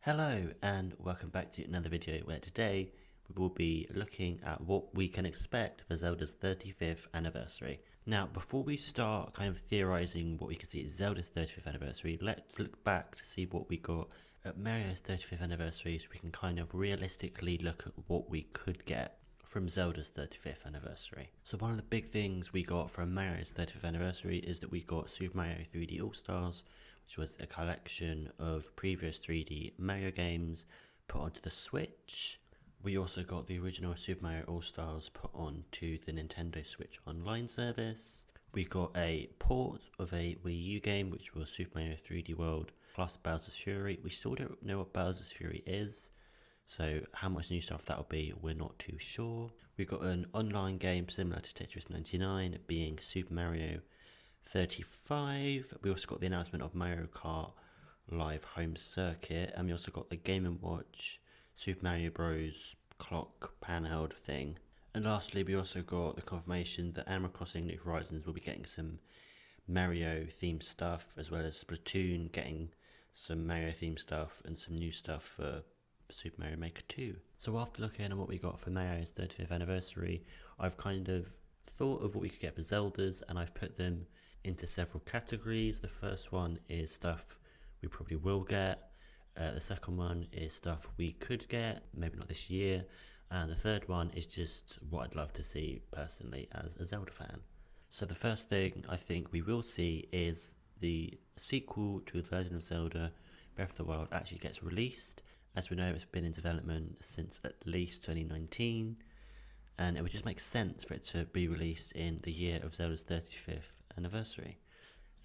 Hello and welcome back to another video where today we will be looking at what we can expect for Zelda's 35th anniversary. Now before we start kind of theorizing what we can see at Zelda's 35th anniversary, let's look back to see what we got at Mario's 35th anniversary so we can kind of realistically look at what we could get from Zelda's 35th anniversary. So one of the big things we got from Mario's 35th anniversary is that we got Super Mario 3D All-Stars, which was a collection of previous 3D Mario games put onto the Switch. We also got the original Super Mario All-Stars put onto the Nintendo Switch Online service. We got a port of a Wii U game, which was Super Mario 3D World plus Bowser's Fury. We still don't know what Bowser's Fury is, so how much new stuff that'll be, we're not too sure. We've got an online game similar to Tetris 99, being Super Mario 35. We also got the announcement of Mario Kart Live Home Circuit, and we also got the Game & Watch Super Mario Bros. Clock handheld thing. And lastly, we also got the confirmation that Animal Crossing New Horizons will be getting some Mario themed stuff, as well as Splatoon getting some Mario themed stuff and some new stuff for Super Mario Maker 2. So after looking at what we got for Mario's 35th anniversary, I've kind of thought of what we could get for Zelda's, and I've put them into several categories. The first one is stuff we probably will get. The second one is stuff we could get, maybe not this year. And the third one is just what I'd love to see personally as a Zelda fan. So the first thing I think we will see is the sequel to The Legend of Zelda Breath of the Wild actually gets released. As we know, it's been in development since at least 2019, and it would just make sense for it to be released in the year of Zelda's 35th anniversary.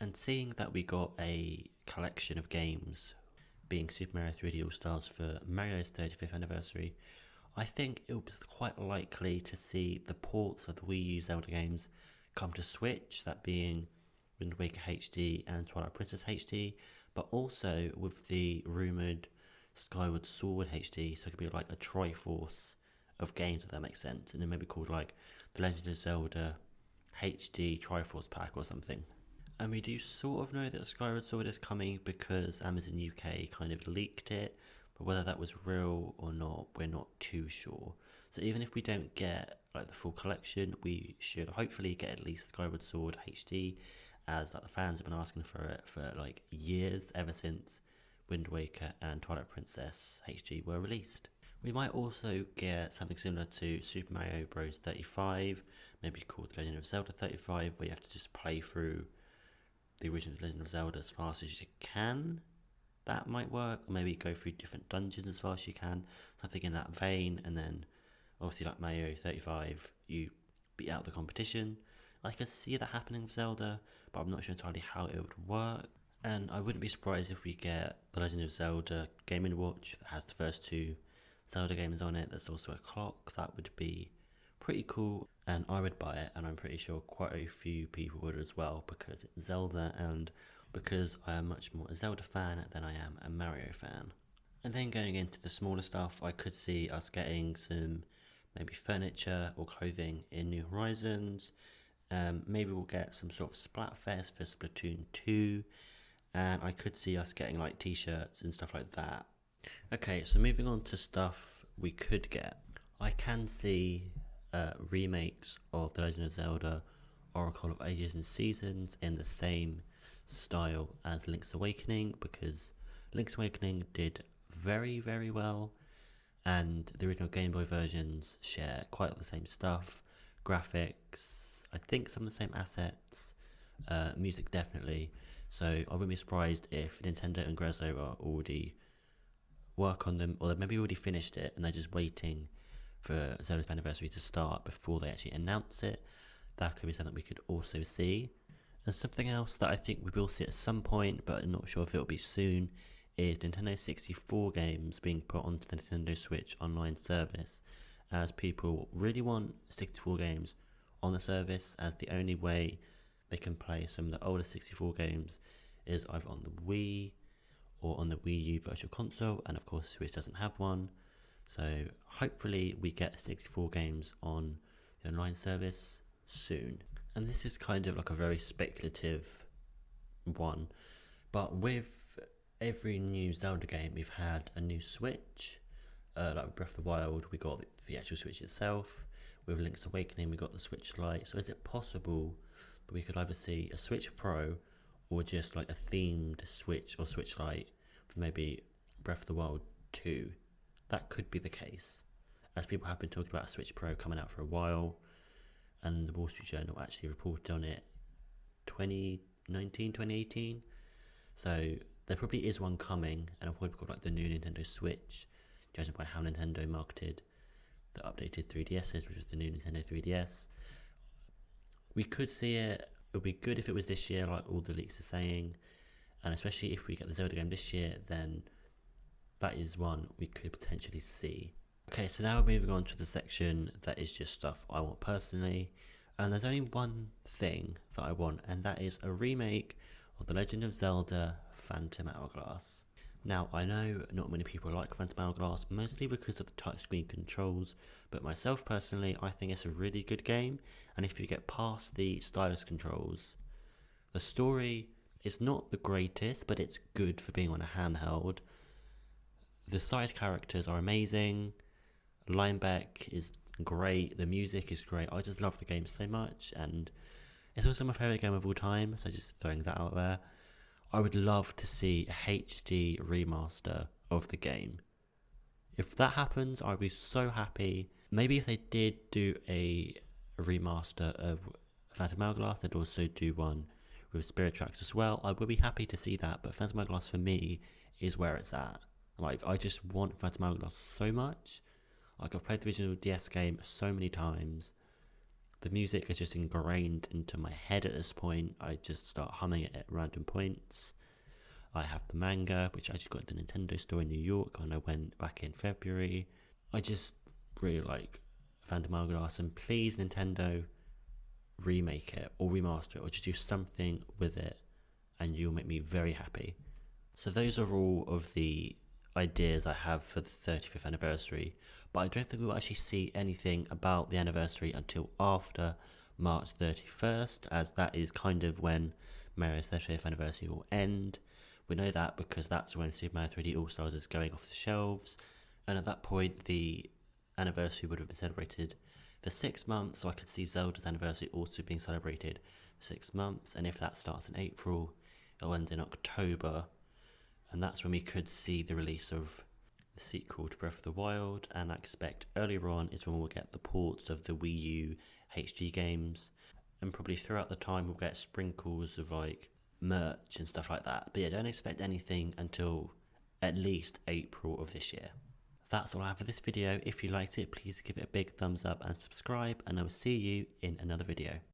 And seeing that we got a collection of games being Super Mario 3D All-Stars for Mario's 35th anniversary, I think it was quite likely to see the ports of the Wii U Zelda games come to Switch, that being Wind Waker HD and Twilight Princess HD, but also with the rumoured Skyward Sword HD, so it could be like a Triforce of games, if that makes sense, and it may be called like The Legend of Zelda HD Triforce Pack or something. And we do sort of know that Skyward Sword is coming because Amazon UK kind of leaked it, but whether that was real or not, we're not too sure. So even if we don't get like the full collection, we should hopefully get at least Skyward Sword HD, as like the fans have been asking for it for like years, ever since Wind Waker and Twilight Princess HD were released. We might also get something similar to Super Mario Bros. 35, maybe called The Legend of Zelda 35, where you have to just play through the original Legend of Zelda as fast as you can. That might work, or maybe go through different dungeons as fast as you can, something in that vein, and then obviously like Mario 35, you beat out the competition. I could see that happening with Zelda, but I'm not sure entirely how it would work. And I wouldn't be surprised if we get The Legend of Zelda Game & Watch that has the first two Zelda games on it. There's also a clock. That would be pretty cool, and I would buy it, and I'm pretty sure quite a few people would as well, because it's Zelda and because I am much more a Zelda fan than I am a Mario fan. And then going into the smaller stuff, I could see us getting some maybe furniture or clothing in New Horizons. Maybe we'll get some sort of Splatfest for Splatoon 2, and I could see us getting like t-shirts and stuff like that. Okay, so moving on to stuff we could get. I can see remakes of The Legend of Zelda Oracle of Ages and Seasons in the same style as Link's Awakening, because Link's Awakening did very, very well, and the original Game Boy versions share quite the same stuff, graphics, I think some of the same assets, music definitely. So I wouldn't be surprised if Nintendo and Grezzo are already work on them, or they maybe already finished it and they're just waiting for Zelda's anniversary to start before they actually announce it. That could be something we could also see. And something else that I think we will see at some point, but I'm not sure if it'll be soon, is Nintendo 64 games being put onto the Nintendo Switch Online service, as people really want 64 games on the service, as the only way they can play some of the older 64 games is either on the Wii or on the Wii U Virtual Console, and of course Switch doesn't have one. So hopefully we get 64 games on the online service soon. And this is kind of like a very speculative one, but with every new Zelda game we've had a new Switch. Like with Breath of the Wild, we got the actual Switch itself. With Link's Awakening, we got the Switch Lite. So is it possible that we could either see a Switch Pro or just like a themed Switch or Switch Lite for maybe Breath of the Wild 2? That could be the case, as people have been talking about a Switch Pro coming out for a while, and the Wall Street Journal actually reported on it 2019, 2018. So there probably is one coming, and it'll probably called like the new Nintendo Switch, judging by how Nintendo marketed the updated 3DSs, which was the new Nintendo 3DS. We could see it. It would be good if it was this year, like all the leaks are saying, and especially if we get the Zelda game this year, then that is one we could potentially see. Okay, so now we're moving on to the section that is just stuff I want personally, and there's only one thing that I want, and that is a remake of The Legend of Zelda Phantom Hourglass. Now, I know not many people like Phantom Hourglass, mostly because of the touchscreen controls, but myself personally, I think it's a really good game, and if you get past the stylus controls, the story is not the greatest, but it's good for being on a handheld. The side characters are amazing, Lineback is great, the music is great, I just love the game so much, and it's also my favourite game of all time, so just throwing that out there. I would love to see a HD remaster of the game. If that happens, I'd be so happy. Maybe if they did do a remaster of Phantom Hourglass, they'd also do one with Spirit Tracks as well. I would be happy to see that, but Phantom Hourglass for me is where it's at. Like, I just want Phantom Hourglass so much. Like, I've played the original DS game so many times. The music is just ingrained into my head at this point. I just start humming it at random points. I have the manga, which I just got at the Nintendo store in New York when I went back in February. I just really like Phantom Hourglass, and please Nintendo, remake it or remaster it or just do something with it and you'll make me very happy. So those are all of the ideas I have for the 35th anniversary, but I don't think we will actually see anything about the anniversary until after March 31st, as that is kind of when Mario's 35th anniversary will end. We know that because that's when Super Mario 3D All-Stars is going off the shelves, and at that point the anniversary would have been celebrated for 6 months, so I could see Zelda's anniversary also being celebrated for 6 months, and if that starts in April, it'll end in October, and that's when we could see the release of the sequel to Breath of the Wild, and I expect earlier on is when we'll get the ports of the Wii U HD games, and probably throughout the time we'll get sprinkles of like merch and stuff like that. But yeah, don't expect anything until at least April of this year. That's all I have for this video. If you liked it, please give it a big thumbs up and subscribe, and I will see you in another video.